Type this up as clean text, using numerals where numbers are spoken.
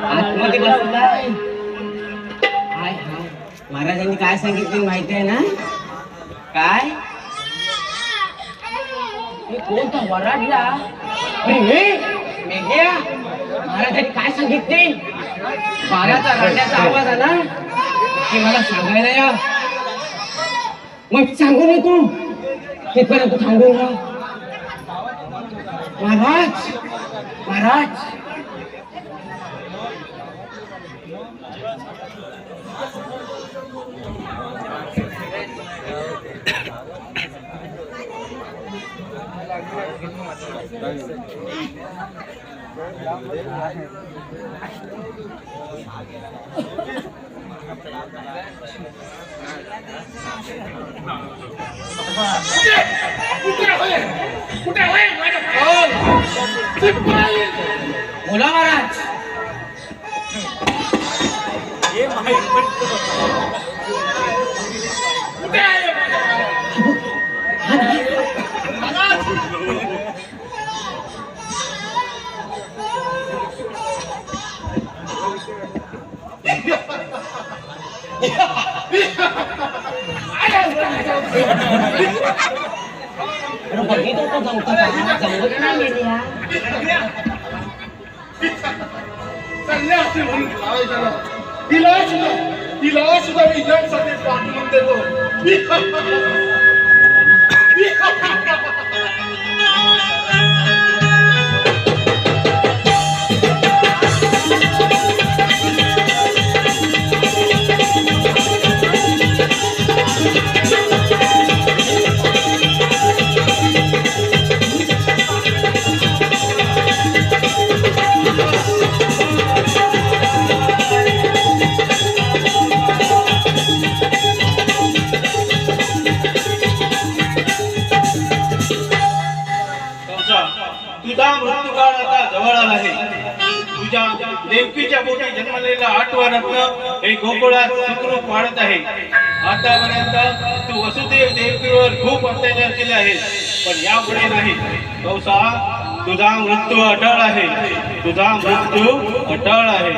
आतमध्ये बसलाय. हाय हाय महाराजांनी काय सांगितले माहिती आहे ना? काय कोणता वराडला मेघ्या महाराजांनी काय सांगितले? बाळाचा रडण्याचा आवाज आला की मला सांगायला या. मग सांगून येतो तिथपर्यंत थांबून राहा. महाराज महाराज बोला महाराज. बघितलं तर जमतं का? जमत नाही मेल्या. तिला सुद्धा विजयासाठी पाठवून देतो. तुझा मृत्यूकाळ आता जवळ आला आहे. तुझ्या देवकीच्या पोटी जन्मलेला 8वा रत्न हे गोकुळात सुखरूप वाढत आहे. आतापर्यंत तू वसुदेव देवकीवर खूप अत्याचार केले आहेत, पण यापुढे नाही. कौसा तुझा मृत्यू अटळ आहे. तुझा मृत्यू अटळ आहे.